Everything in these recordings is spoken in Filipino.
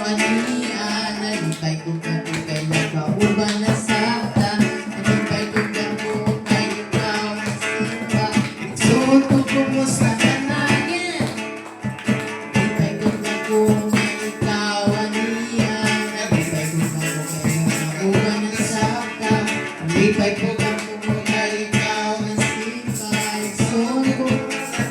katawan niya, nalipay ko ka po kay nakauban na sakta, nalipay ko ka po kay ikaw na simba, iksuto ko mo sa kanayan, nalipay ko ka po kay ikaw niya, nalipay ko ka po kay nakauban na sakta, nalipay ko ka po kay ikaw na simba, iksuto ko mo sa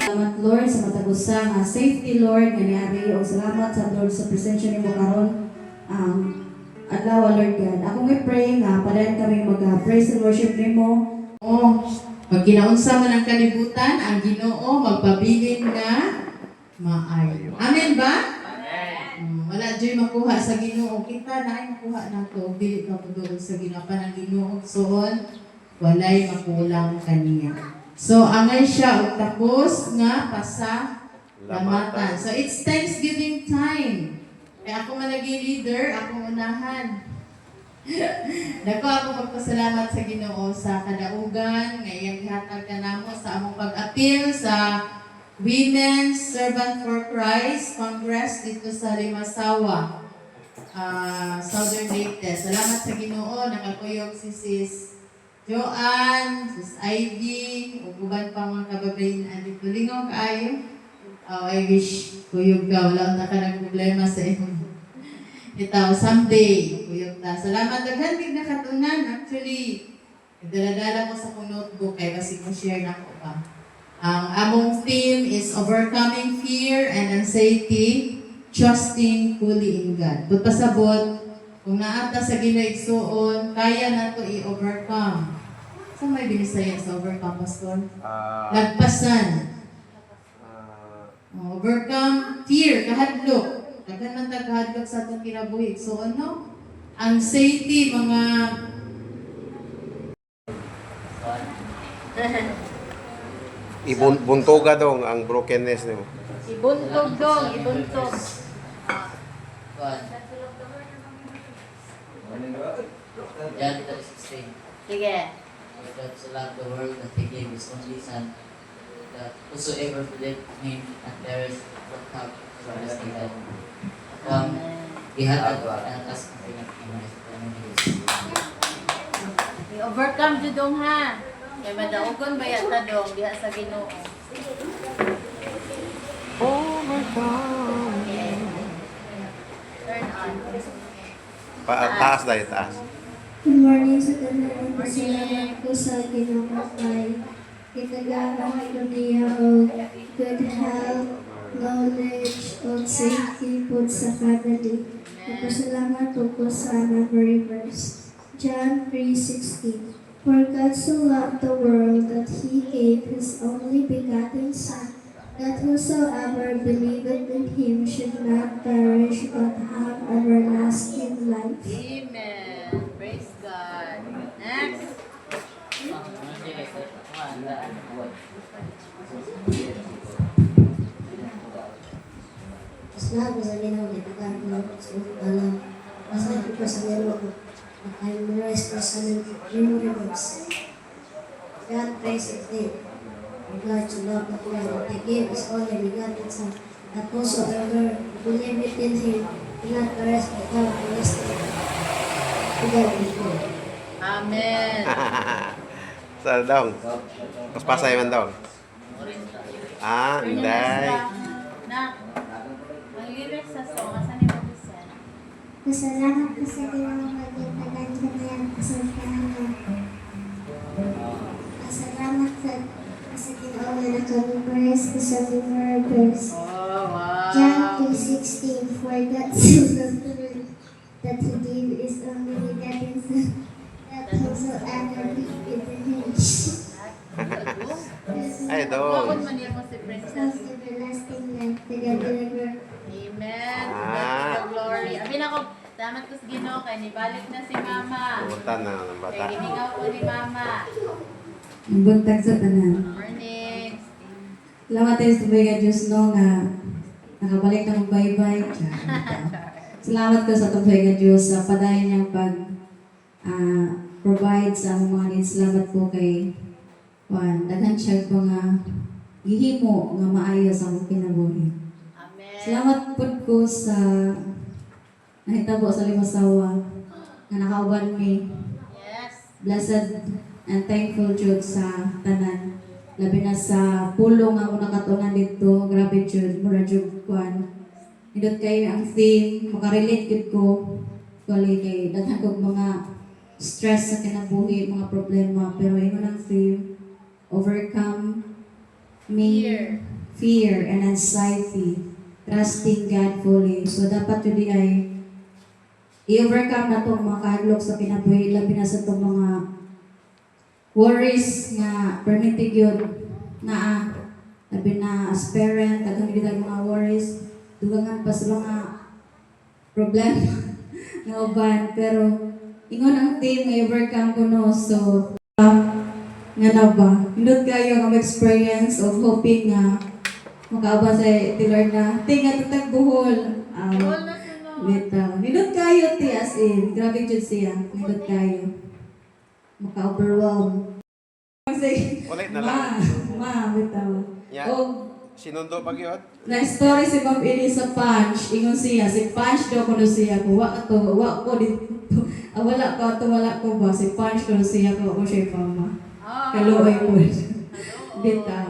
Salamat Lord sa matagusa nga safety Lord nga niari o salamat sa Lord sa presensya nimo karon adlaw Lord God. Ako pray nga padayon kami mag-praise and worship nimo. Pag ginaunsa man ang kalibutan, ang Ginoo magpabilin nga maayo. Amen ba? Wala dyo'y makuha sa Ginoo. Kita na ay makuha nato. Dili ka po doon sa ginapan ng Ginoo. Soon, walay makulang kaniya. So, angay siya o tapos nga pasalamatan. So, it's Thanksgiving time. Kaya ako malagi leader, akong unahan. Dako ako magpasalamat sa Ginoo sa kadaugan, ngayong gihatag ka namo sa among pag-apil sa Women's Servant for Christ Congress dito sa Limasawa, Southern Leyte. Salamat sa Ginoo, nakakuyog si Sis Joanne, Sis Ivy, ug uban pa mga kababayan dito. Lingaw kaayo. I wish kuyog ka, wala na ka ng problema sa imo. Itaw, someday, kuyog ta. Salamat, daghan mig nakatunan. Actually, dala-dala mo sa kong notebook kay kasi mo share na ko pa. Ang among theme is overcoming fear and anxiety, trusting fully in God. But pasabot, kung naata sa ginaigsuon, kaya na to i-overcome. Saan may binisaya sa overcome, Pastor? Lagpasan. Overcome fear, kahadlok. Daghan man ta kahadlok sa atong kinabuhi. So ano? Anxiety, mga Ibuntoga dong ang brokenness nimo. Ibuntog dong, ibuntog. John 3:16. Sige. For God so loved the world that He gave His only Son, that whosoever believeth in Him and perish not have everlasting life. Ang ihatag ko ang atas ng pinag-imahe sa Panginoon. I-overcome jud dong ha. Kay madaugon ba yata dong diha sa Ginoo. Turn on. Taas dahil taas. Good morning sa tanan. Pasalamat ko sa Ginoo kay kitagahan ko niya o good health, knowledge, o safety po sa kada day. Pasalamat ko sa memory verse. John 3:16. For God so loved the world that He gave His only begotten Son, that whosoever believeth in Him should not perish but have everlasting life. Amen. Praise God. Next. Lahat sa Ginoo gitagan ko sa alam. Pasalamat ko sa Ginoo maka-memorize ko sa memory verse. God praise His God to love the world that He gave His only begotten Son, that whosoever believeth in Him will not perish but have everlasting life. To God be glory. Amen. Sa dong. Mas pasay man dong. Inday. Na. Ang lyrics sa song, asan yung mag-isa? Pasalamat ko sa Ginoo magitagan ko na yan kasultahan mo. Pasalamat sa Ginoo na nakabubuhay ko sa memory verse. Oh, wow. John 2:16. For God so loved the world that He gave His only begotten Son, that whosoever believeth in Him. Ay, dong. Huwag man niya mo si Princess. Salamat ko sa Ginoo kay nibalik na si Mama. Pumunta na ng bata. Kay gimingaw ko ni Mama. Ang buntag sa tanan. Morning. Salamat tayo sa tubig at Diyos no nga nakabalik na mag-bye-bye. Salamat ko sa tubig at Diyos sa padayon niyang provide sa among mga needs. Salamat po kay Juan. Daghan siya po nga gihimo nga maayo sa among kinabuhi. Amen. Salamat po ko sa nahitabo sa limasawa nga nakauban mi. Yes. Blessed and thankful Jud sa tanan. Labi na sa pulong nga ako nakatunan dito. Grabe Jud, mura Jud kuan. Hindot kayo ang theme, makarelate gud ko. Kali kay daghan kog mga stress sa kinabuhi, mga problema. Pero ingon ang theme, overcome fear and anxiety. Trusting God fully. So dapat yun ay i-overcome na itong mga kahadlok sa kinabuhi. Labi na sa itong mga worries nga permitted yun na labi na as parent, tagang kita mga worries, dugangan pa sa mga problema nga uban. Pero ingon ang team nga overcome ko no. So nga na ba? Hindot kayo ang experience of hoping nga makauban sa Lord na tinga tatag buhol. All na sunod. Bitaw. Hindot kayo ti as in. Grabe jud siya. Hindot kayo. Maka-overwhelm. Kasi, Ulit na lang. bitaw. Yeah. O, Sinundo pag yun? na story si Ma'am Ili sa Punch. Ingon siya, si Punch daw kuno siya ko. Wa ko dito. Wala ko ba? Si Punch kuno siya ko. Ako siya mama. Kaluoy po. Bitaw.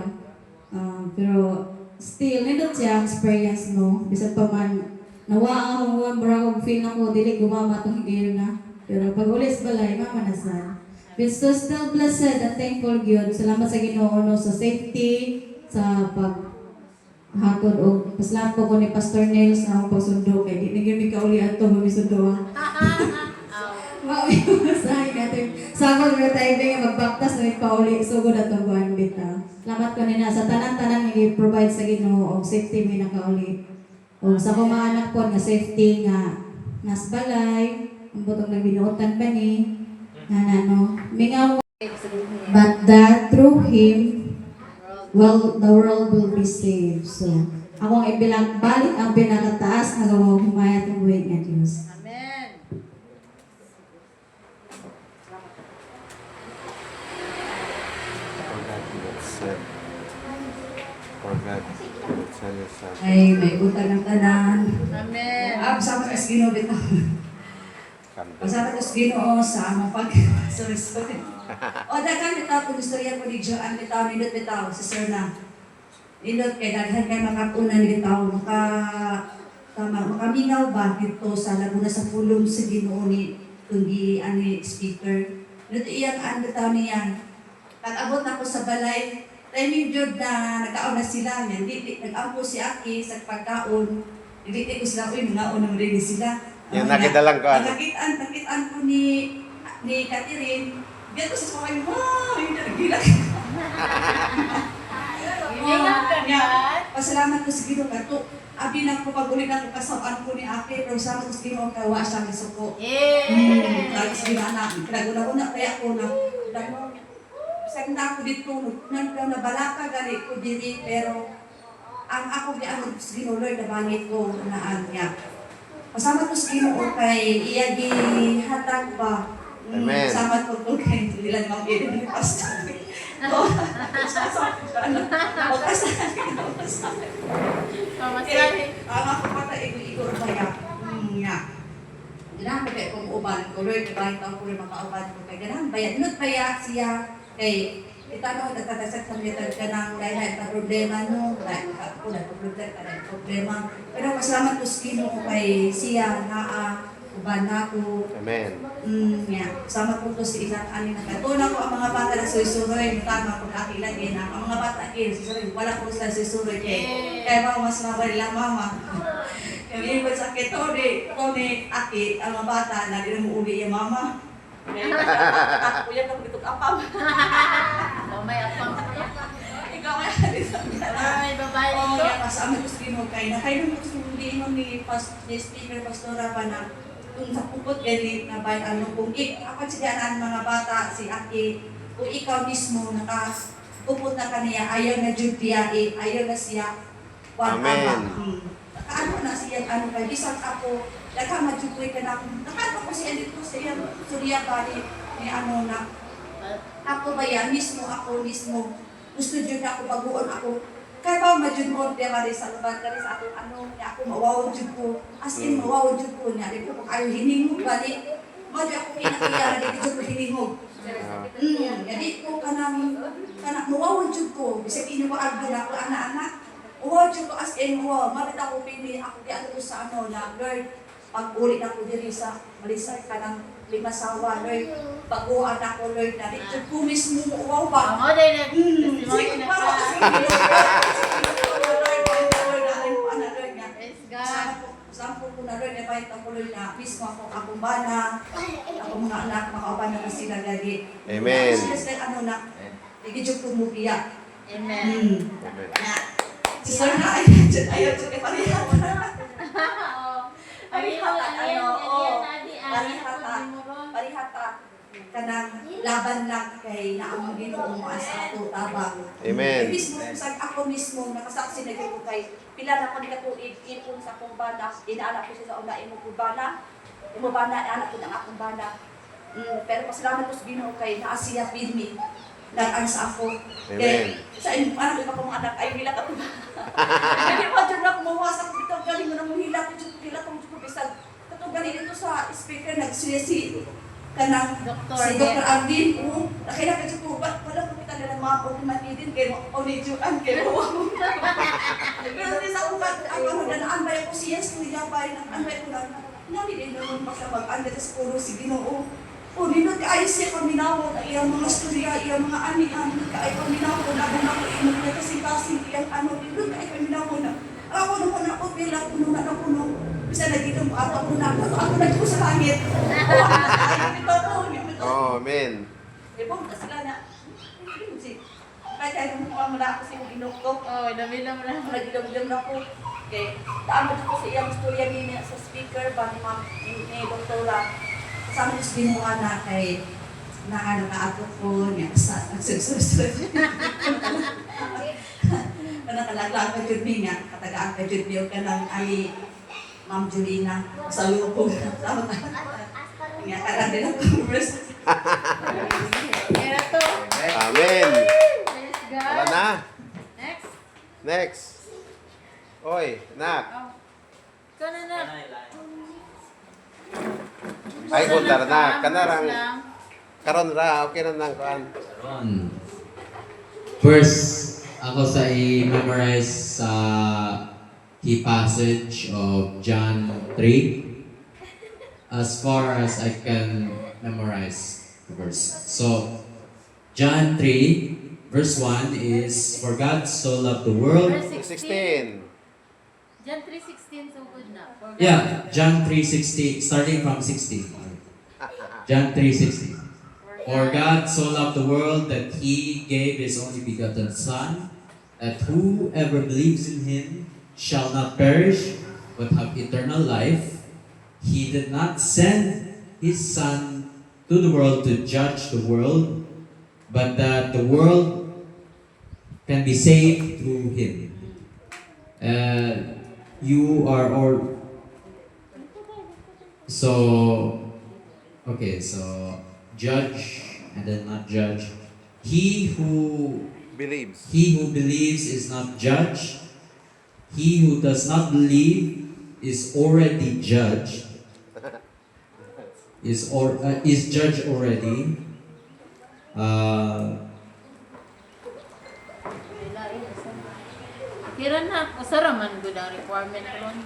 Pero, still, nindot siya ang experience no. Bisan pa man, nawa ako, marang feel na ko, dili gumama itong higil na. Pero pag ulis balay, mama na sa. But so still blessed and thankful God. Salamat sa Ginoo no sa safety, sa paghatod o pasalamat ko ni Pastor Nels na akong pagsundo kay di nagyan mi kauli ato magisundo. Mao sa natin. Sa ako nga tayo nga magbaptas na pauli sugod atong buwan bita. Salamat ko nina sa tanan-tanan nga i-provide sa Ginoo og safety mi nakauli. O sa akong mga anak po nga safety nga nas balay, ang butong nagbinuotan pa ni no, mingaw, but that through Him, well, the world will be saved. So, akong ibilang balik ang pinakataas na gawang humayat ng buhay ng Diyos. Amen. For God will send. For God will send His Son. Ay, may utang ng tanan. Amen. Sa mga Ginoo bitaw. Come down. Pasalamat ko sa Ginoo sa among sorry. O daghan bitaw kung istorya ko ni Joan bitaw nindot bitaw si Sir na. Nindot kay daghan kay makatunan bitaw makamingaw ba dito sa Laguna sa pulong sa Ginoo ni tunggi ani speaker. Nindot iyang an bitaw niyan. Pag-abot ako sa balay, timing jud na nagkaon na sila yan. Nag-ampo si Aki sa pagkaon. Dili ko sila uy mga unang rin sila. Yan, nakidalang ko. Nakitaan ko ni Catherine. Dito sa saway mo, hindi nagilak. Gimingaw ka ba? Pasalamat ko sa Ginoo kato. Abi na ko pagulit ako kasawaan ko ni Ate, pero salamat ko sa Ginoo kay wa siya gisuko. Yay! Dahil sa ginana, pinaguna-una kaya ako na sag na ako dito, nabalaka gali ko diri, pero ang ako giangod sa Ginoo Lord na bangit ko naan niya. Pasalamat ko sa Ginoo kay iya gihatag ba. Amen. Salamat ko kay nila mga pili ni pastor. Pamasahe. Ang ako pata igor kaya. Nga. Ganahan ko kay kung uban ko Lord, kahit ako rin makauban ko kay ganahan bayad. Not baya siya kay itano nagtatasag sa mga kanang lain-lain na problema no. Like ako na problema. Pero masalamat ko sa Ginoo ko kay siya naa uban ako. Amen. Nga. Sama ko to si ilang ani na katuna ko ang mga bata na susuroy. Tama ko nakila din ang mga bata kin susuroy. Wala ko sila susuroy kaya mga mas mabay lang mama. Kaya yung sakit to ni Aki ang mga bata na di na mo uli yung mama. Ako yan ang bitok apam. Oh, may apang. Ikaw ay Ay, babae Oo, nito. kaya kasama ko sa Ginoo kay na kayo mo suliin mo ni speaker pastora pa na kung sa pupot gani na ba ano kung ako siya mga bata si Aki kung ikaw mismo pupot na kaniya ayaw na jud diya ayaw na siya Amen. Ano na siya ano kay bisag ako nagkamadjukoy ka na nakano ko siya dito sa iyang surya bali ni ano na ako ba yan ako mismo gusto jud ako baguon ako kaya ba majud mo diya bali sa lugar kani sa atong ano niya ako mawaw jud ko as in mawaw jud ko niya di ko kung ayaw hiningog bali madi ako pinakiyara di jud ko hiningog jadi ko kanang mawaw jud ko bisag inyo ko agdo na ako anak-anak mawaw jud ko as in mawaw mabit ako pili ako di ano sa ano na Lord pag-uli na ko diri sa Malisay kanang limasawa Lord pag-uwan ako Lord na di jud ko mismo mawaw ba Ang oday na testimony na ka. Praise God. Sampo ko na rin, ibahit ako rin na mismo akong bana, akong mga anak, makauban na sila lagi. Amen. Sila ano na, igidyo ko mo biya. Amen. Amen. Si Sir na, ayaw dyan kay parihat. Parihata, kanang laban lang kay naamong Ginoo mo as ato tabang. Amen. Mismo ako mismo nakasaksi na gyud ko kay pila na ko nikatuig ipon sa akong bana, inaanak ko siya sa una imo ko bana. Imo bana anak ko ng akong bana. Pero pasalamat ko sa Ginoo kay naa siya pirmi. Nag-an sa ako. Amen. Kay sa inyo anak ko mga anak ay hila ka to. Hindi pa jud na kumawasak dito galing mo na mo hila ko jud hila ko jud bisag. Katong galing dito sa speaker nagsiyasi kanang si Dr. Agdin, nakita ka dito, wala ko kita nila mga pagkumatidin kay Onijuan, kay Mawang. Pero din sa upat, ako na naanbay ako siya, studia ba, naanbay ko lang, din naman pagsabag, anda sa puro si Ginoo. O, ninod kaayos siya paminawo, na iyang mga studia, iyang mga anihan, kaay paminawo, nabong ako iyang mga kasing-kasing, iyang ano, ninod kaay paminawo na, ako naman ako, pila, puno na puno. Bisa nagitong ato ko na ako nagko sa langit. Oh, amen. Ibong sila na. Kaya nung pamala ako sa inuktok, Oh, dami na mo na. nagidom-dom na ko. Okay, taamad ko sa iyang storya ni sa speaker ba ni Ma'am ni Doktora. Sa amin din mo na kay nakaato ko niya sa nagsusursurod. Kana kalaglag ka jud niya, katagaan ka jud niyo kanang ay Ma'am Julina, sa lupo. Sama ka. Nga karang din ako first. Kaya to. Amen. Praise God. Wala na. Next. Next. Oy, nak. Oh. Ikaw na na. Ay, kung tara na. Kanarang. Lang. Karon ra, okay na nang kuan. First, ako sa i-memorize sa key passage of John 3 as far as I can memorize the verse. So, John 3 verse 1 is, For God so loved the world. Verse 16. 16. John 3:16 so good na. For God- Yeah, John 3:16, starting from 16. John 3:16. For God so loved the world that He gave His only begotten Son, that whoever believes in Him shall not perish, but have eternal life. He did not send His Son to the world to judge the world, but that the world can be saved through Him. You are all... So, okay, so judge and then not judge. He who Believes. believes is not judged. He who does not believe is already judged. Is judged already. Kira na, usara man good ang requirement ron.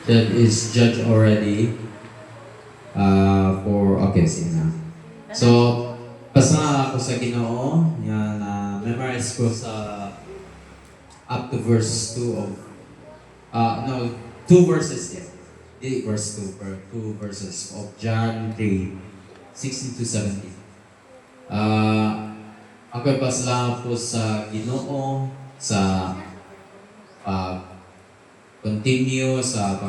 That is judged already. Okay, sige na. So, basa ako sa Ginoo. Yan, memorize ko sa up to verse 2 of 2 verses, yeah. Verse 2, or 2 verses of John 3, 16 to 17. Ako pasalamat po sa Ginoo sa continue sa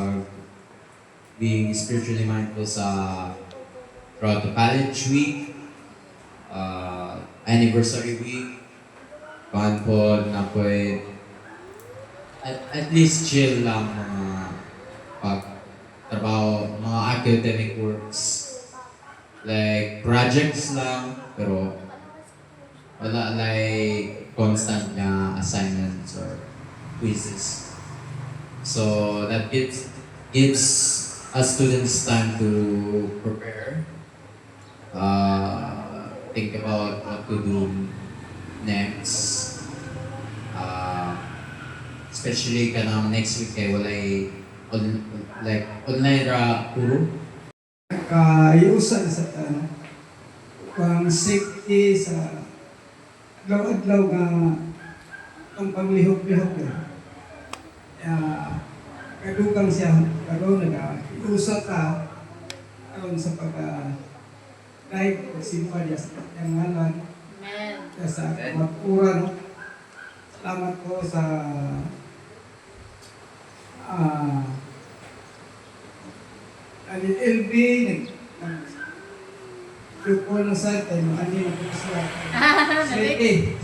being spiritually mindful sa throughout the college week, anniversary week, kuhan po na po at least chill lang mga pag trabaho, mga academic works. Like projects lang, pero wala like constant na assignments or quizzes. So that gives us students time to prepare, think about what to do next. Especially kanang next week kay walay like online ra puro. Kayusan sa pang safety sa adlaw-adlaw nga ang paglihok-lihok kadugang siya karon nag-iusa ka aron sa pag-guide o simpa niya sa kanyang ngalan Amen. sa magpura. Salamat po sa LB nag-report na sa atin, ano yung sila.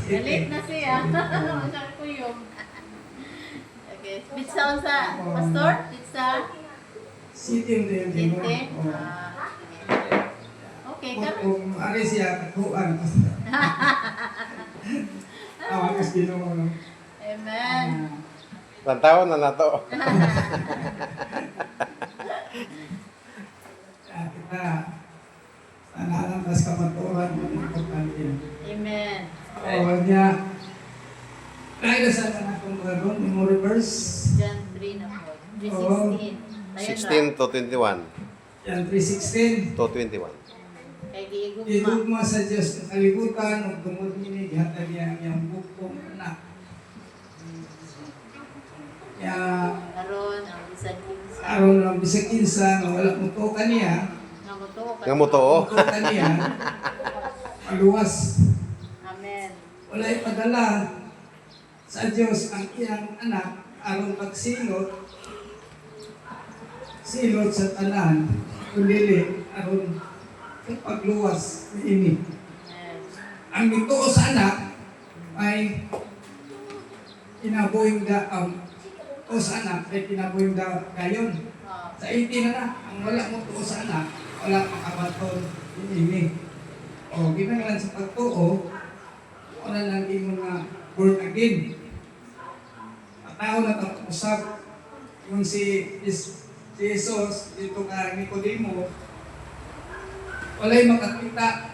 Galit na siya. Masar ko yung. Okay. Pizza sa pastor? Pizza? City yung din. Sinte? Okay, kami. Kung ano siya, katuan. Awakas ginawa. Amen. Pantaon na na to. Kita, sana lang tas kamaturan mo ng importante. Amen. O niya, dahil sa anak kong karoon, memory verse, John 3 na po. 3:16. 16 to 21. yan 3:16. To 21. Kay giigugma. Igugma sa Diyos ng kalibutan, ug tungod nini gihatag niya ang iyang bukong anak. Kaya Karon ang bisan kinsa. aron lang bisag kinsa nga wala mo to kaniya, Nga mo to, oh. to kaniya, maluwas. Amen. Wala ipadala sa Diyos ang iyang anak aron magsilot sa tanan, kundi aron pagluwas niini. Amen. Ang mituo sa anak ay kinabuhing o sa anak ay kinabuhing gayon. Sa 18 na, ang wala mo tuo sa anak, wala makabaton ini. O ginagalan sa pagtuo, wala lang imo nga born again. Tao na tapusap yung si Jesus dito ka Nicodemo, walay makakita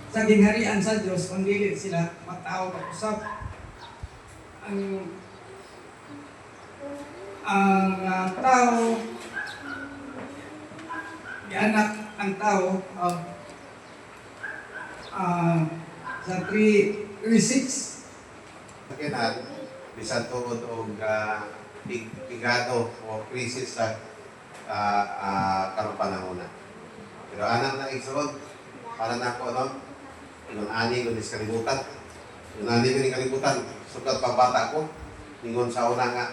sa gingharian sa Diyos kung dili sila matao mag-usap. Ang tao, anak ang tao, sa 3:6. Kinan, bisan tuod og pigado o krisis sa karong panahon na. Pero anak na igsoon, para na ako ingon ani ko dis kalibutan. Ingon ani ko ni kalibutan, sukat pagbata ko, ningon sa una nga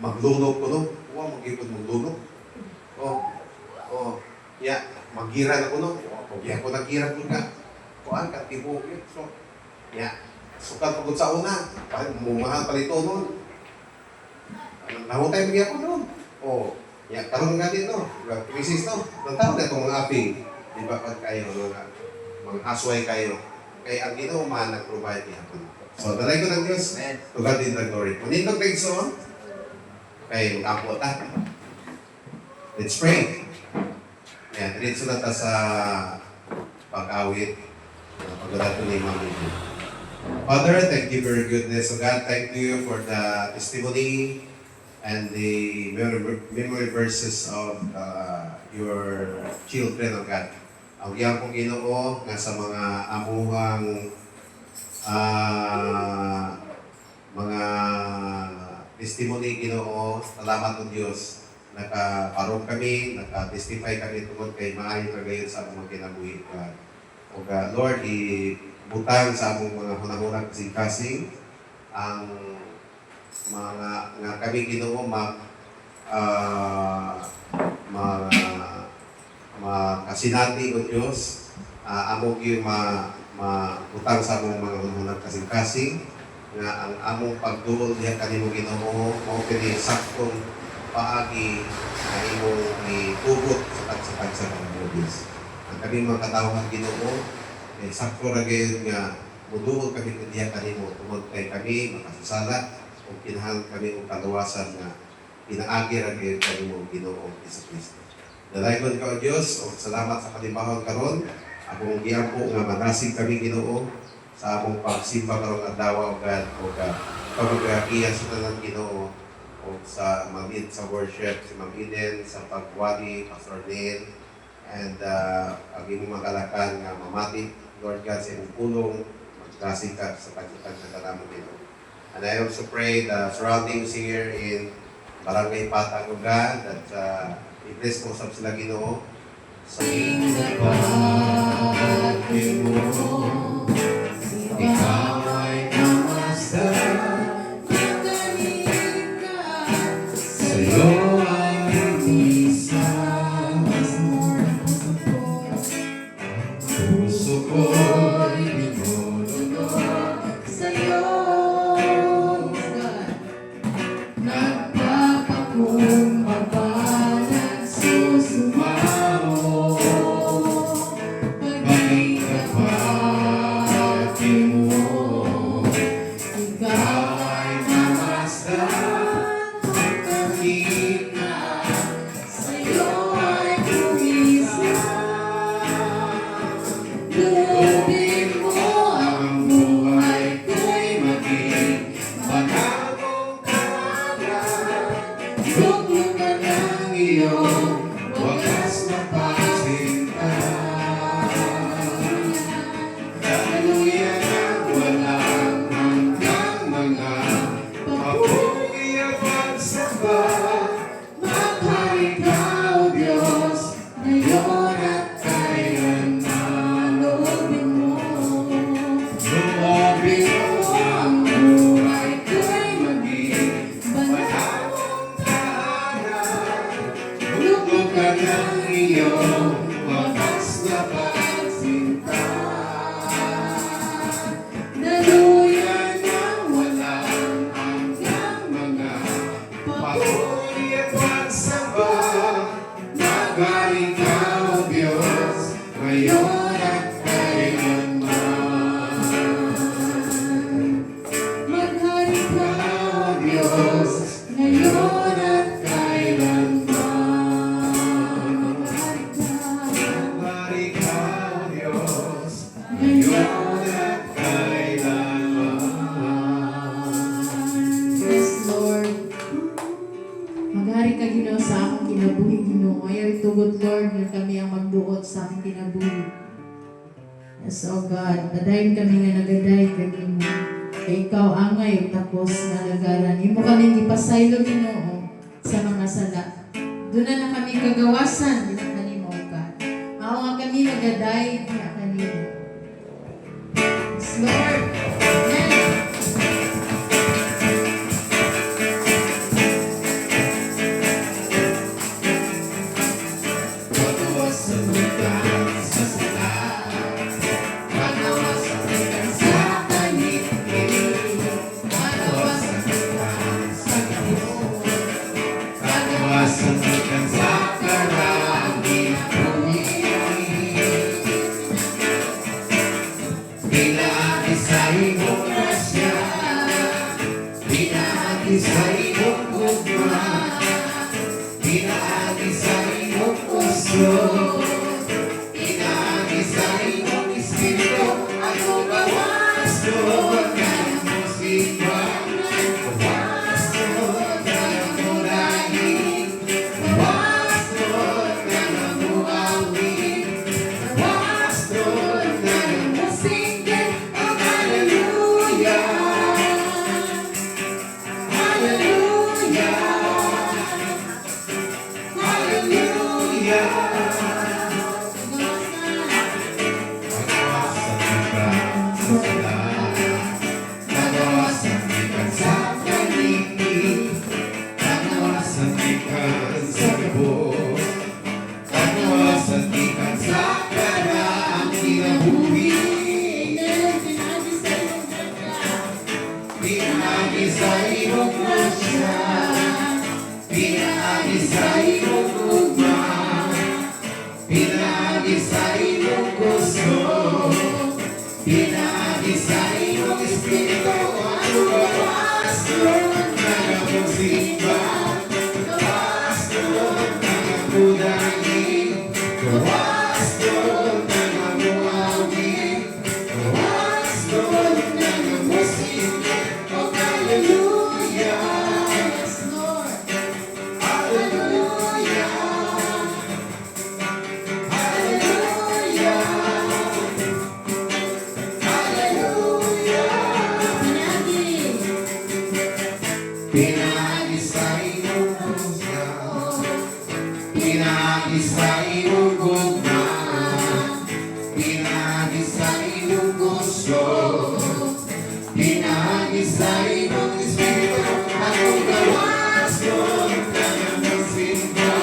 maglunok ko no, wa magipod maglunok. Magira na ko no, ko nagira ko ka. Kuan ka tibok so. Sukat pagod sa una, mahal palito noon. Nahutay mo ko noon. Karon nga dito, krisis no. Nang tao na itong mga aping, di ba pag kayo, mga asway kayo. Kaya ang Ginoo man nag-provide niya po. So, dalay ko ng Diyos, to God in the glory. Kung nindog na igsoon, kay mag-apo ta. Let's pray. Diretso na ta sa pag-awit. Pag-ulat ko ni Mami. Father, thank you for your goodness. So God, thank you for the testimony and the memory verses of your children, O God. Ang iyang pong Ginoo nga sa mga amuhang mga testimony, Ginoo, salamat o Diyos. Nakaparong kami, nakatestify kami tungkol kay maayo kagayon sa among kinabuhi, God. O God, Lord, butang sa among mga hunahunang kasing-kasing ang mga nga kami Ginoo makasinati o Diyos, among yung mautang sa among mga unang kasing-kasing, nga ang among pagduol diha kanimo Ginoo mao kini saktong paagi na imong itugot sa tagsatag sa pagmubis. Ang kami mga katawhan Ginoo, sakto ra gyud nga muduol kami diha kanimo tungod kay kami makasasala o kinahanglan kami og kaluwasan nga pinaagi ra gyud kanimo Ginoo Jesucristo. Dalaygon ka o Dios, o salamat sa kalimbahon karon. Akong giampo nga manasig kami Ginoo sa among pagsimba karong adlaw God o pagpagakiya sa tanan Ginoo o sa mamid sa worship si Ma'am Eden, sa pagwali Pastor Neil, and ang imong magalakan nga mamati Lord God sa imong pulong magdasig ka sa pagtutag sa tanan Ginoo. And I also pray the surroundings here in Barangay Patag o God that i-bless mo sa sila Ginoo. Sing sa pati mo, ikaw ay namasdan, magaling ka, sa'yo ay umisang. Puso ko'y dinudulog sa'yo, God, nagpapakumbaba. Yes, Lord. Maghari ka Ginoo sa akong kinabuhi Ginoo. Ayaw itugot Lord nga kami ang magbuot sa akong kinabuhi. Yes, oh God. Padayon kami nga nagaday ka Ginoo. Kay ikaw angay tapos nga lagaran. Imo kami gipasaylo Ginoo sa mga sala. Doon na kami kagawasan din kanimo God. Mao nga kami nagaday nga kanimo. Yes, Lord. Amen. Nagawasan sa imong grasya, pinaagi sa imong ugma, pinaagi sa imong gusto, pinaagi sa imong espiritu. Ako gawas doon na namusimba, gawas doon na namudangin, gawas doon na namuawin, gawas doon na namusimba. Oh, hallelujah, Yes, Lord. hallelujah, hallelujah, hallelujah. Pinagi sa imong pusya, pinagi sa imong gugma, pinagi sa imong gusto, pinagi sa imong espiritu. Ako gawas doon ka na magsimba,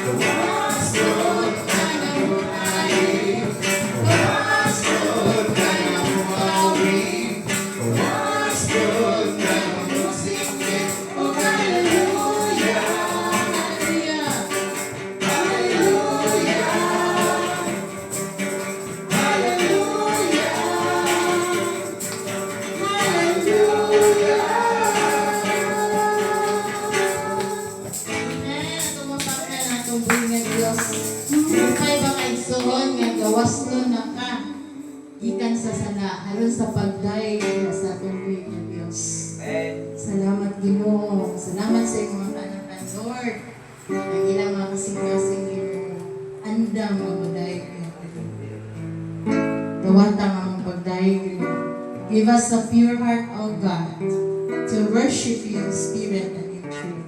gawas doon ka na muhain, gawas doon ka na muawin, gawas doon ka na musikin. Oh, hallelujah, hallelujah, hallelujah, Amen. Tumapak na natong buhingan Diyos. Kay ba kay soon nga gawas nun na ka. Gikan sa sala, halon sa pagday sa atong buhingan Diyos. Salamat Ginoo. Salamat sa iyong mga kanakan, Lord. Ang ilang mga kasing-kasing Ginoo. Andam ang pagday Tawatang ang pagday Ginoo. Give us a pure heart, O God, to worship you in spirit and in truth.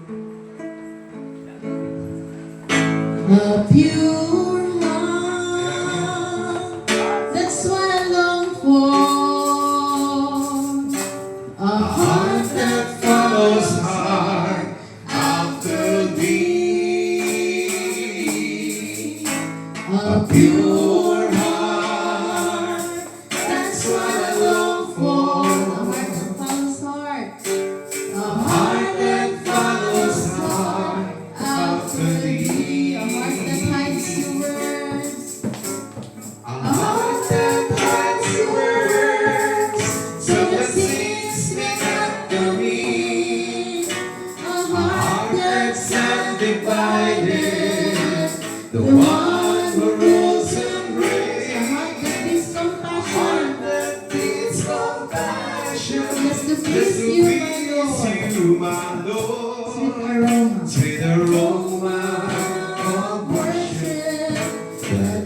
A pure heart, that's what I long for. A heart that follows hard after thee. a pure heart, that's what I long for. A heart that follows hard. A heart that follows hard after thee. A heart that hides your words. A heart that hides your words, so that sins may not come in. A heart That's undivided, the one who rules and A reigns. heart that gives compassion. Heart that needs compassion, Yes, to just please to you, my please Lord. you, my Lord. Sweet aroma. Sweet aroma of worship that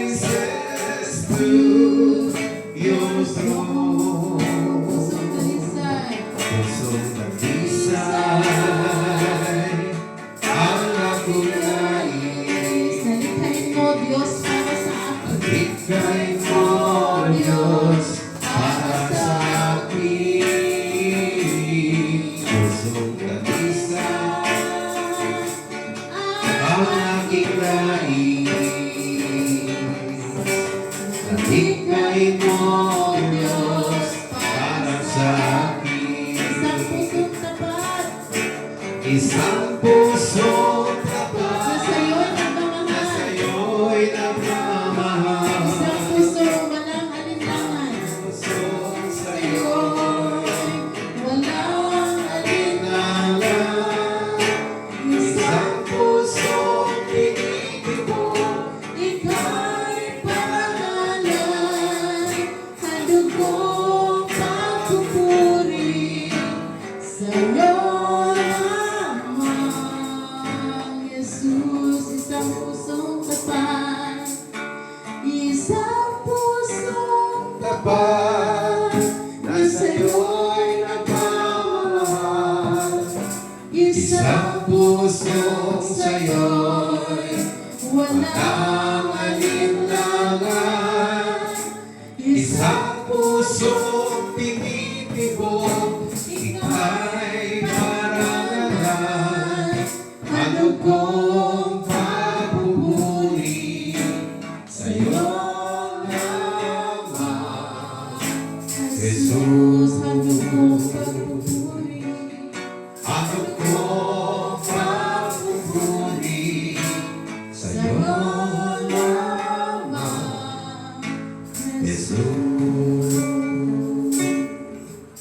rises to your throne. Pusong dalisay. Pusong nagdisay ang aking nais. Salikhain mo, Diyos, para sa akin. Ika'y mo, Diyos, para sa akin. Pusong nagdisay ang aking nais. Ika'y mo, Diyos, para sa akin. Isang pusong tapat. Isang pusong tapat Na sa'yo'y nagmamahal. sa'yo'y nagmamahal. Isang pusong walang alinlangan. Pusong sa'yo'y Walang alinlangan. nangangalaman. Isang pusong tinitipon. Ika'y pangalan. Handog kong pagpupuri sa'yo lamang, Jesus. Isang pusong tapat. Isang pusong Tapat na sa'yo'y nagmamahal. Isang pusong sa'yo'y walang alinlangan. Isang pusong tinitibok, ika'y parangalan. Ano kong pagpupuri sa'yo lamang. Jesus, ano kong papuri. Ako ko papupuri sa'yo lamang, Jesus.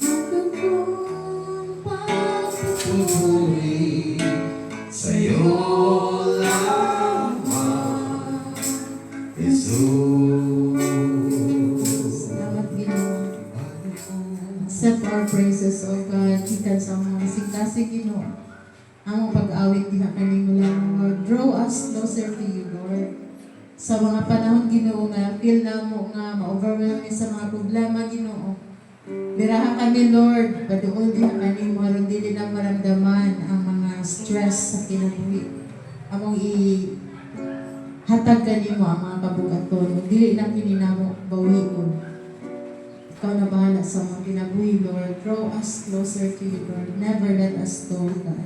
Ako kong Papupuri sa'yo lamang, Jesus. Salamat, Ginoo. Accept our praises, O God, gikan sa mga singkasig, Ginoo. Ang pag-awit diha kanimo lang, Lord. Draw us closer to you, Lord. Sa mga panahon, Ginoo, nga feel na mo nga ma-overwhelm ni sa mga problema, Ginoo. Biraha kami, Lord. Paduol diha kanimo aron dili na maramdaman ang mga stress sa kinabuhi. Among hatag kanimo ang mga kabugaton. Dili na kini namo bawion. Ikaw na bahala sa mga kinabuhi, Lord. Draw us closer to you, Lord. Never let us go, God.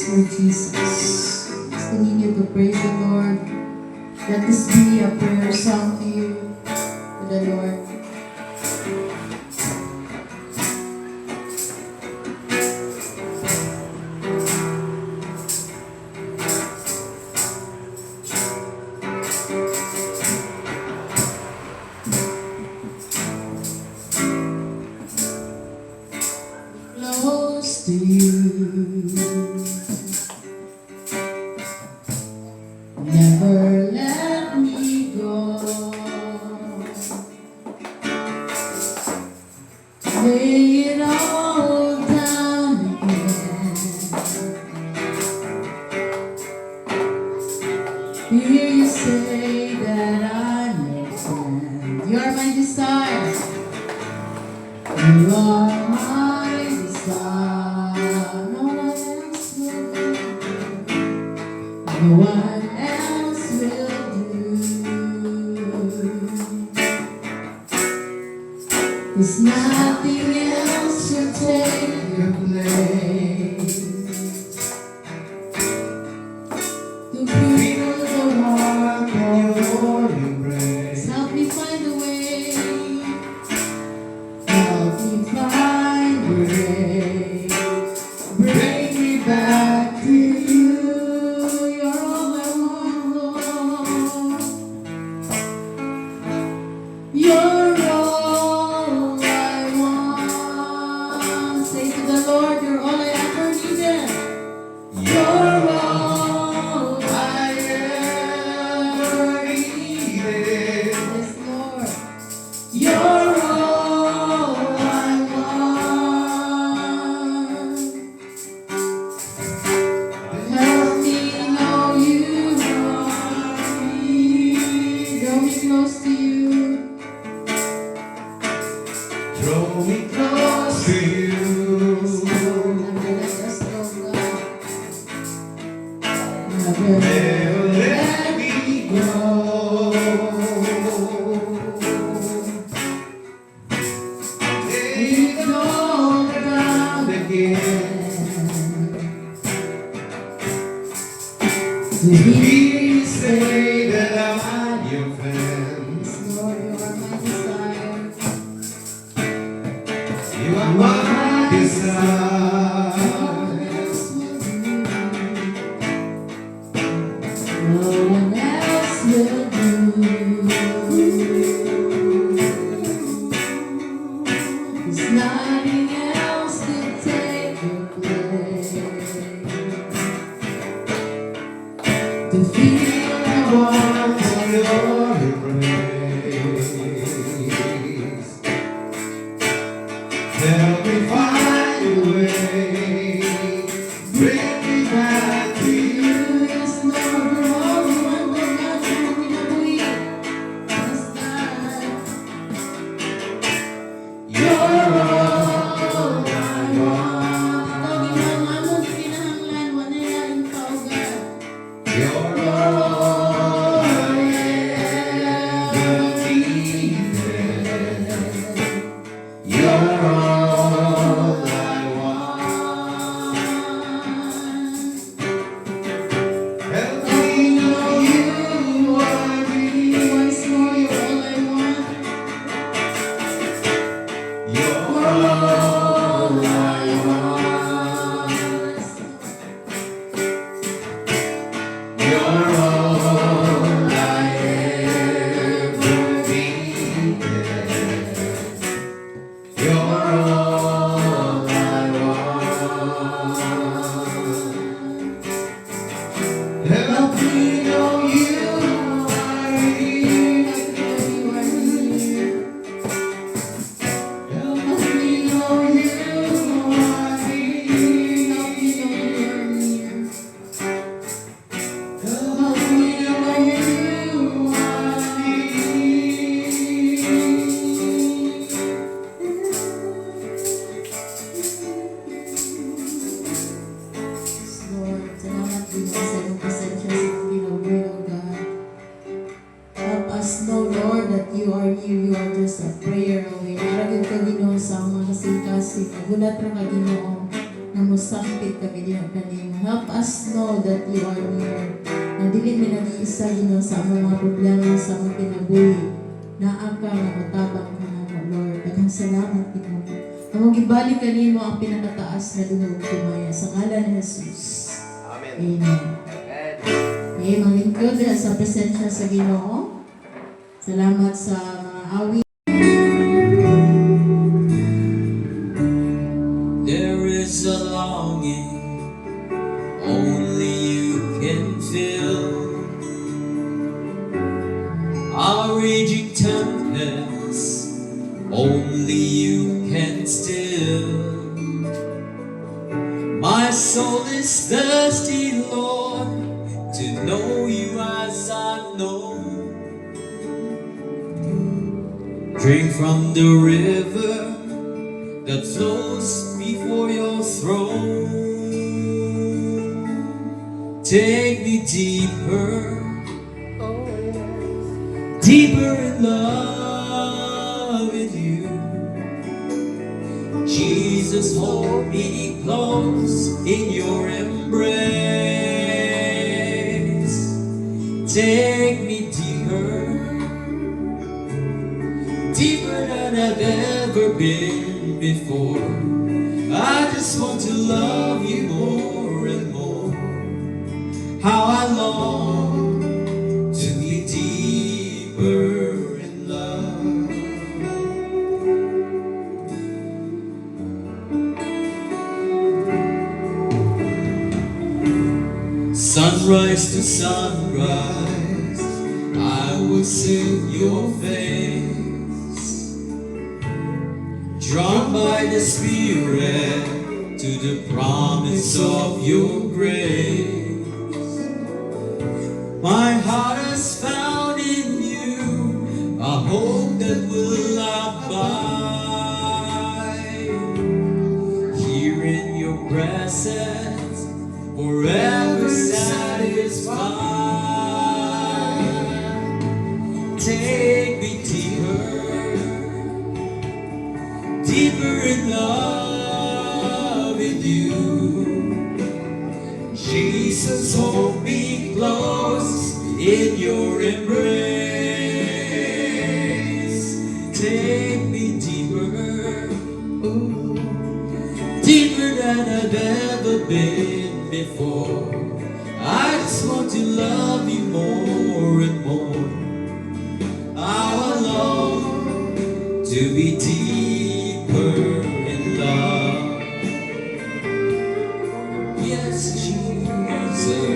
Lord Jesus, continue to praise the Lord. Let this be a prayer song to you, to the Lord. Close to you. Never let me go. Lay it all down again. Hear you say that I'm your friend. You are my desire. You are my desire. No one else will do. No one else will do. There's nothing else to take your place. To feel the warmth of your embrace. Help me find a way. Help me find a way. Bring me back to you. You're all I want, Lord. You're all I want. Say to the Lord, you're all I ever needed. You're all I ever needed. Yes, Lord. You're all I want. Help me know you are me. Draw me close to you. Draw me close to you. Never let us go, God. Never Never let me go. Lay it all down again. To hear you say Say that I'm your friend. Lord, you are my desire. You are my desire. No one else will do. There's nothing else to take your place. To feel the warmth of your embrace. Help me find a way. Help us know, Lord, that you are near. You are just a prayer away. Naragin ka, Ginoo, sa mga kasing-kasing. Nagulat ra ka, Ginoo, na musakit kami din kanimo. Help us know that you are near. Na dili mi nag-iisa, Ginoo, sa mga problema sa mga kinabuhi. Naa ka nga utabang ka na, Lord. Daghang salamat, Ginoo. Among gibalik kanimo ang pinakataas na lihog kumaya sa ngalan ni Jesus. Amen. Amen. Okay, mga lingkod sa presensya sa Ginoo. Salamat sa mga awit. There is a longing only you can fill. A raging tempest only you can still. My soul is thirsty, Lord, to know you as I know. Drink from the river that flows before your throne. Take me deeper, deeper in love with you. Jesus, hold me close in your embrace. Take me deeper, deeper than I've ever been before. I just want to love you more and more. How I long to be deeper in love. Sunrise to sunrise, I will sing your face. Drawn by the Spirit to the promise of your grace. My heart has found in you a hope that will abide. Here in your presence, forever satisfied. Take me deeper, deeper in love with you. Jesus, hold me close in your embrace. Take me deeper, ooh, deeper than I've ever been before. I just want to love you more and more. How I long to be deeper in love. Yes, Jesus.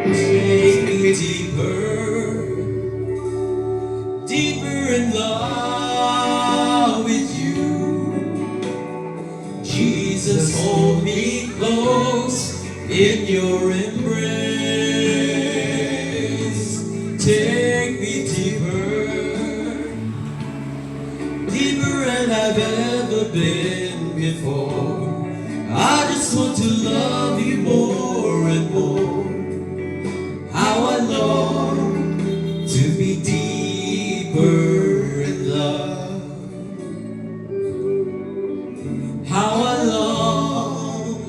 Take me deeper, deeper in love with you. Jesus, hold me close in your embrace. Take me deeper, deeper than I've ever been before. I just want to love you more and more. How I long to be deeper in love. How I long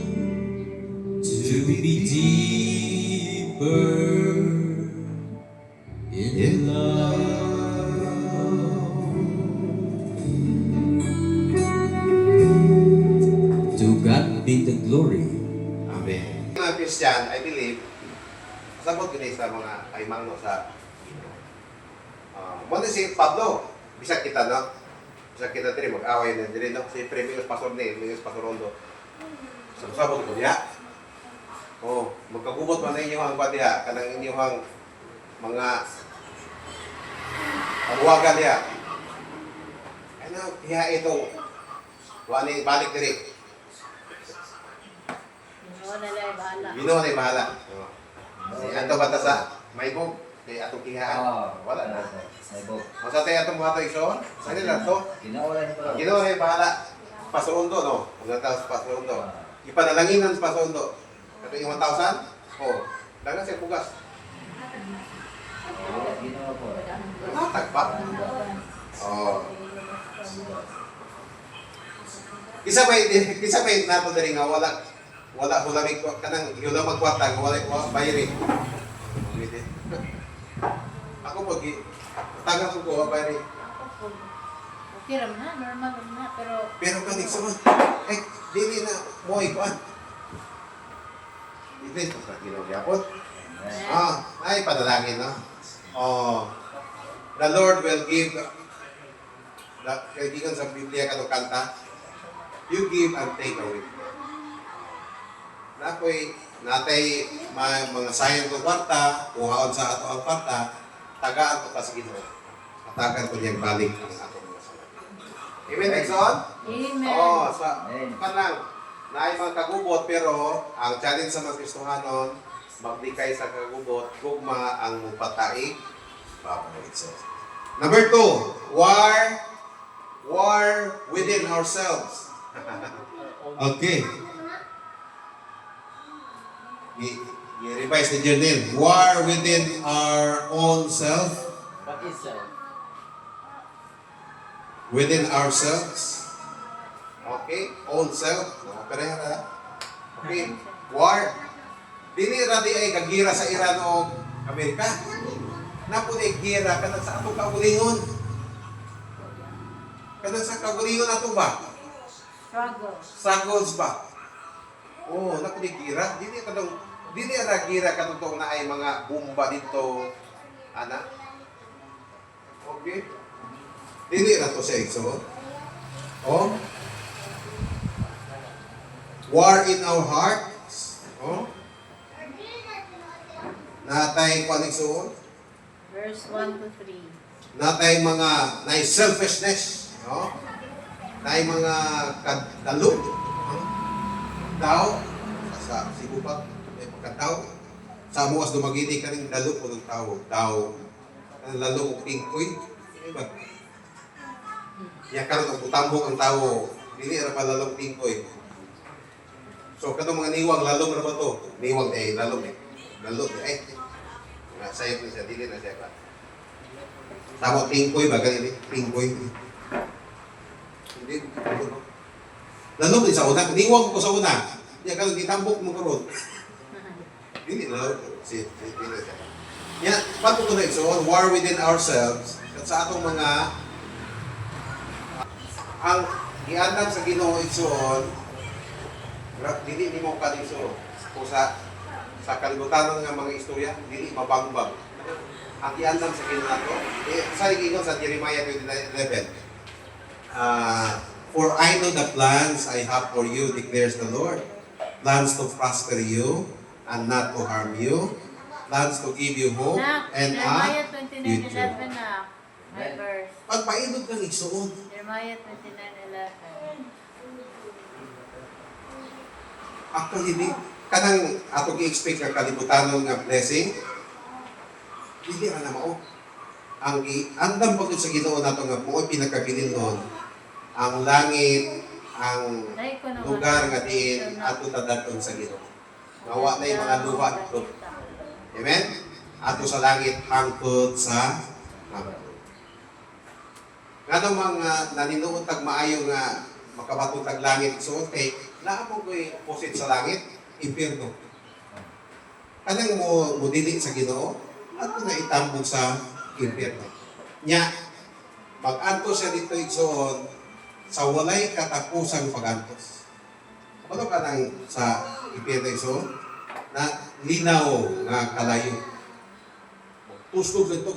to be deeper in love. To God be the glory. Amen. Mga Christian, I believe, sabot gini sa mga kaimangno sa mo si Pablo, bisag kita no. Bisag kita diri mag-away na diri no. Si Premios Pastor Mingos Pastor Rondo. Sabot ko diha. Oh, magkagubot man ninyo ang diha kanang inyong mga pagwagan diha. Kaya ito, wala balik diri. Ginawa na lang, bahala. Ginoo na bahala. Si ato bata sa may bog, kay atong kihaan. Wala na. O sa tayo atong mga igsoon, sa nila to. Ginoo na bahala. Pasundo, no? Mga tao sa pasundo. Ipanalanginan sa pasundo. Ito yung 1,000? Oo. Dagan siya bugas. Matag pa. Oo. Kisa may nato diri nga wala hulamig ko kanang hula magkwarta nga wala bayri. Ako pag tagang ko bayri. Okay ram na, normal ram na, pero Kanig sa dili na mo ikuan. Dili pa ginawapot. Ay panalangin no. Oh. The Lord will give kaibigan sa Biblia kanong kanta. You give and take away. Natay mga sayang ng kwarta, kuhaon sa ato ang kwarta, tagaan ko sa Ginoo. Atagan ko niyang balik ang ato mga salamat. Amen, Exxon? Amen. Oo, kanang naay mga kagubot, pero ang challenge sa mga Kristohanon, magdikay sa kagubot, gugma ang mupataig, babalik sa. Number 2, war within ourselves. Okay. I-revise ni Janelle. War within our own self. What is self? Within ourselves. Okay? Own self. Pareha. Okay. War. Dili ra di ay kagira sa Iran o Amerika. Napo di gira kada sa atong kaugalingon. Kada sa kaugalingon ato ba? Struggles ba? Oh, napo di gira. Dili ra gira katong na ay mga bomba dito. Ana. Okay? Dili ra to sa igsoon. Oh. War in our hearts. Oh. Natay paligsoon. verse 1 to 3. Natay mga nay selfishness, no? Nay mga kadalo. Daw sa sibupag may pagkatao. Sa muas dumagini kaning dalo ko ng tao. Daw ang lalo og tingkoy. Diba? Ya karon og utambok ang tao, dili ra pa lalong tingkoy. So kanang mga niwang lalong ra ba to? Niwang lalong lalong sayo ko siya, dili na siya ka. Tamo tingkoy ba ganili? Tingkoy. Hindi. Lalong din sa una, niwang ko sa una. Ya karon gitambok mo karon. Dili na si dili siya. Ya, pato ko na so war within ourselves at sa atong mga ang giandam sa Ginoo igsoon dili mo kaliso sa kalibutan nga mga istorya dili mabangbang ang giandam sa Ginoo nato sa Ginoo sa Jeremiah 29:11 for I know the plans I have for you declares the Lord, plans to prosper you and not to harm you, plans to give you hope and Jeremiah a 29:11 na. My verse. pagpainod ng igsoon. Jeremiah 29:11. Ako hindi kanang ato gi-expect nga kalibutanon nga blessing. Hindi ra na mao. Ang andam pagod sa Ginoo nato nga mo pinakabilin nun ang langit, ang lugar nga diin ato tadaton sa Ginoo. Nawa na yung mga luha dito. Amen? Ato sa langit hangtod sa hangtod. Nga nung mga naninuot tag maayo nga makabatong tag langit so kay naamo ko'y pusit sa langit, impyerno. Kanang mo dili sa Ginoo at na itambog sa impyerno. Nya pag-anto siya dito igsoon sa walay katapusang pag-antos. Ano ka nang sa impyerno igsoon na linaw nga kalayo. Tusog nito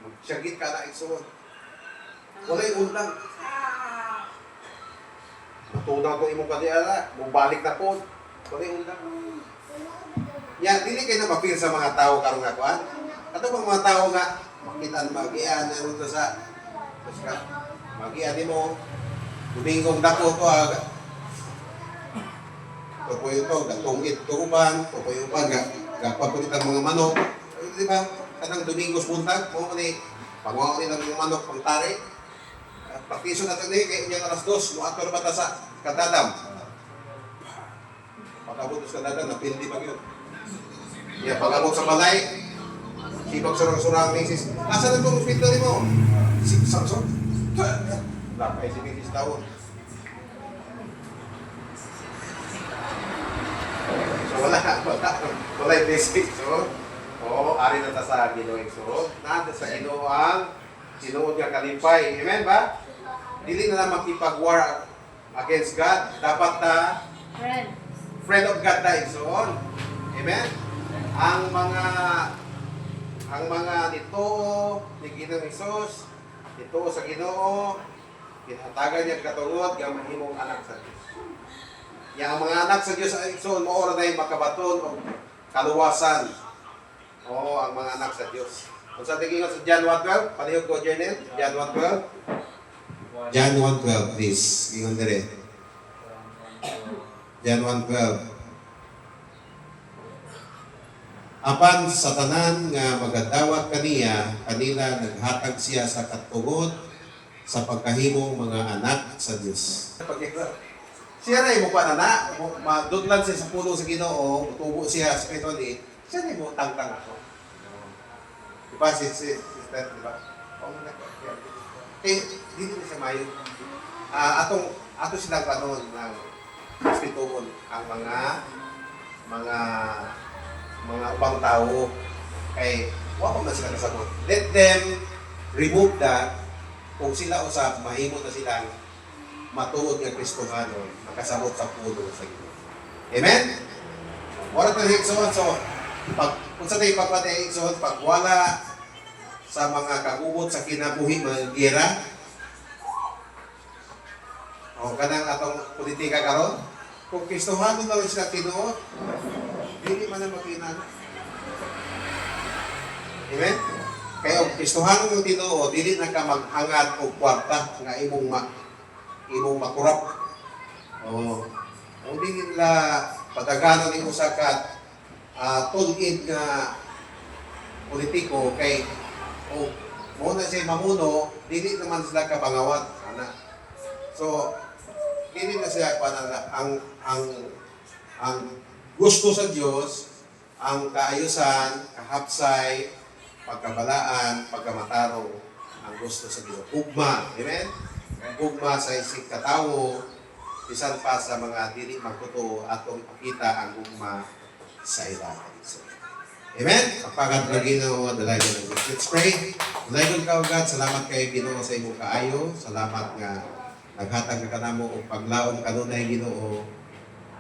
magsiyagit ka na igsoon. Walay undang. Matunaw ko imong kadiala, mubalik na po. Walay undang. Ya, dili kay na mapil sa mga tao karon nga kuan. Ato bang mga tao nga makitaan magian ano to sa Magiani mo, Domingong dako to aga. Tupoy ito, gatungit, tuuban, tupoy upan, gapapalitan mga manok. Di ba? Kanang Domingos buntag, mo ni pagwawa nila ng manok, pangtari. Paktiso na ito kaya inyang alas 2, muato na bata sa kadadam. Pagkabot sa kadadam, napildi pa yun. Kaya pagkabot sa balay, sibag surang-surang misis. Asa na itong filter mo? Samsung? Lakay si misis taon. So wala yung basic. So, ari na ta sa Ginoo. So, nada sa Ginoo ang sinuod nga kalipay. Amen ba? Dili na lang makipag-war against God. Dapat ta friend of God tayo. So, amen? Ang mga nito ni Ginoong Hesus, nito sa Ginoo, kinatagan niya katungod, gamahimong anak sa Diyos. Yang mga anak sa Diyos ay so maora na yung makabaton o kaluwasan. Oo, ang mga anak sa Diyos. Kung sa tingin sa John 1:12, palihog ko, Journal, John 1:12. John 1:12, please. Ingon dire. John 1:12. Apan sa tanan nga magadawat kaniya, kanila naghatag siya sa katungod sa pagkahimong mga anak sa Diyos. Siya na yung mukha na, madudlan siya sa puno sa Ginoo, tubo siya spiritually, siya na yung tangtang ako. Diba, sister, diba? Eh, dito na siya mayo. Ato silang kanon ng spiritual, ang mga ubang tao, kay wala na sila nasagot. Let them remove that, kung sila usap, mahimo na silang matuod ng Kristohano, makasabot sa puno sa Ginoo. Amen? Wala na higsoon. So, kung sa tayo papatay higsoon, pag wala sa mga kagubot sa kinabuhi, mga gira, o kanang atong politika karon, kung Kristohano na rin sila tinuod, hindi man na makinan. Amen? Kaya kung Kristohano yung tinuod, hindi na ka maghangad o kwarta nga imong makurap. O hindi nila pataganon ng usakat tulid nga politiko kay mo na siya mamuno, hindi naman sila kabangawat. So, hindi na siya ang gusto sa Diyos, ang kaayusan, kahapsay, pagkabalaan, pagkamatarong, ang gusto sa Diyos. Ugma. Amen? Ugma sa isip katawo, bisan pa sa mga dili magkuto atong pakita ang ugma sa ilalim. Amen? Pagpagat na Ginoo, dalayan ng Diyos. Let's pray. Dalayan ka, O God, salamat kay Ginoo sa imong kaayo. Salamat nga naghatag ka kanamo o paglaom kanunay Ginoo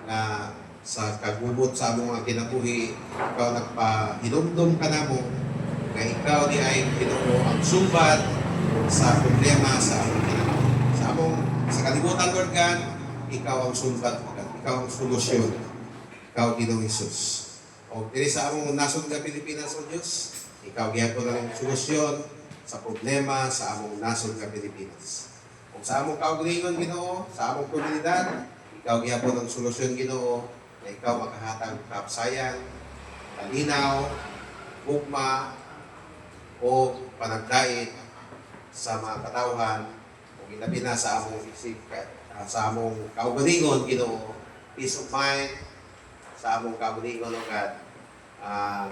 na sa kagubot sa among mga kinabuhi, ikaw nagpahinumdum ka namo na ikaw di ay Ginoo ang sumbat sa problema sa among kinabuhi. Sa kalibutan, Lord God, ikaw ang sumbat, ikaw ang solusyon. Ikaw, Ginoong Hesus. O diri sa among nasod nga Pilipinas, O Diyos, ikaw gihapon na ng solusyon sa problema sa among nasod nga Pilipinas. Kung sa among kaugalingon, Ginoo, sa among komunidad, ikaw gihapon ang solusyon, Ginoo, na ikaw makahatag kapsayan, kalinaw, ugma, o panagdait sa mga katawhan, o ilabi na sa among isip, sa among kaugalingon, Ginoo, peace of mind, sa among kaugalingon, O God,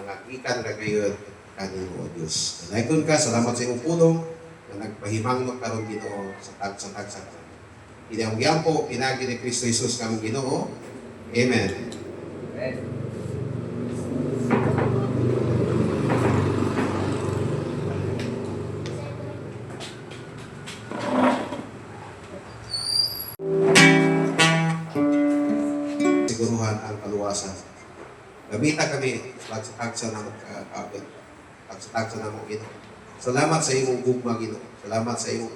ngagikan na kayo kanino, O Diyos. Nalaikon ka, salamat sa iyong pulong, na nagpahimang karon Ginoo sa tag-sa. Ini ang giyampo, pinagi ni Kristo Jesus kaming Ginoo. Amen. Siguruhan ang kaluwasan. Gamita kami tagsa ng kapit. Tagsa ng mga Ginoo. Salamat sa iyong gugma, Ginoo. Salamat sa iyong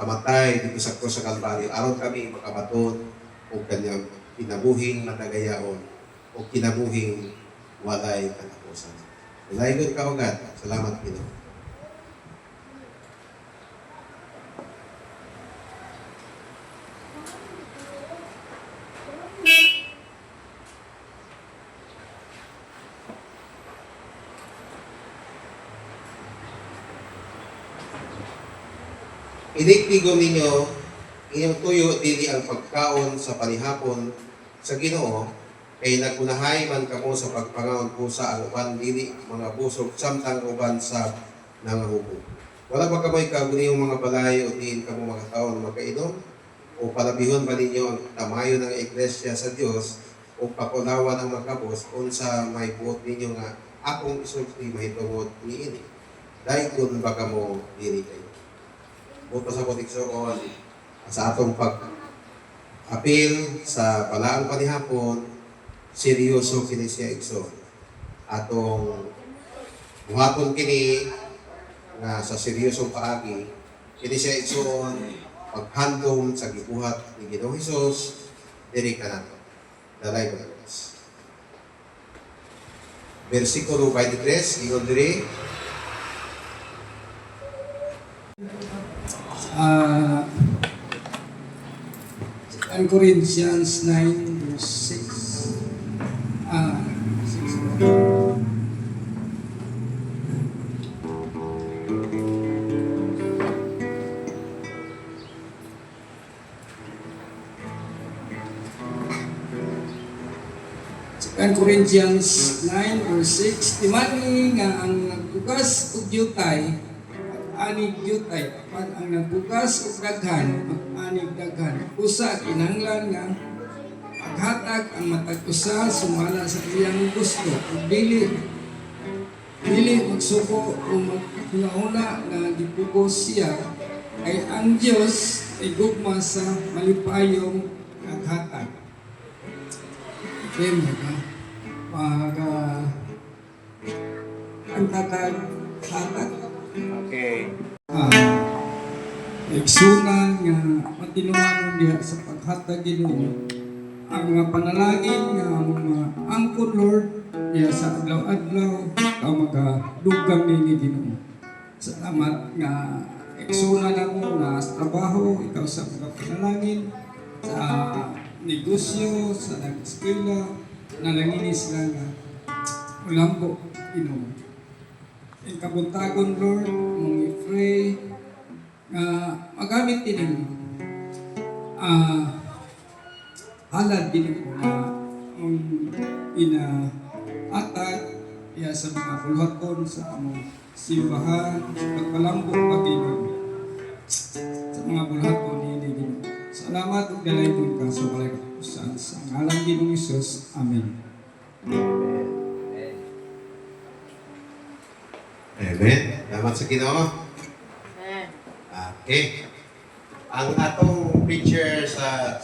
kamatay dito sa krus sa Kalbaryo. Aron kami makabaton o kanyang kinabuhing matagayaon o kinabuhing walay katapusan. Walay ka, O God. Salamat, Ginoo. Iniktigom ninyo inyong tuyo dili ang pagkaon sa panihapon sa Ginoo kay nagunahay man kamo sa pagpangaon pusa ang uban dili mga busog samtang uban sa nangahubog. Wala ba kamoy kaguniyong mga balay o diin kamo mga tao na magkainom? O palabihon ba ninyo ang tamayo ng iglesia sa Dios o pakulawan ang makabos unsa may buot ninyo nga akong isulti mahitungod niini? Dahil kung ba kamo dili kayo. Buto sa putiksoon sa atong pag-apil sa balaang panihapon, seryoso kini siya igsoon. Atong buhaton kini nga sa seryosong paagi, kini siya igsoon paghandom sa gibuhat ni Ginoong Hesus diri kanato. Dalay ko Diyos. Versikulo 23, ingon diri. Ang Corinthians 9 verse 6. 6. Ang Corinthians 9 verse 6, timani nga ang nagbukas og yutay anig yutay apan ang nagbukas og daghan anig daghan usa kinahanglan nga paghatag ang matag usa sumala sa iyang gusto ug dili magsuko o maghuna nga gipugos siya ay ang Dios ay gugma sa malipayong naghatag. Okay, ang hatag Okay. igsunan nga matinuhanon diha sa paghatag Ginoo ang mga panalangin nga mga angkon Lord diha sa adlaw-adlaw ikaw magadugang ni Ginoo. Salamat nga igsunan ako na sa trabaho ikaw sa mga panalangin sa negosyo sa nag-eskwela nananginis lang nga ulambo Ginoo. Ang kabuntagon Lord, mong i-pray nga magamit din halad din ko na inaatag iya sa mga bulhaton sa among simbahan sa pagpalambo Panginoon sa mga bulhaton ni Ginoo. Salamat ug dalaygon ka sa walay katapusan sa ngalan ni Ginoong Hesus. Amen. Amen. Salamat sa Ginoo. Okay. Ang atong preacher sa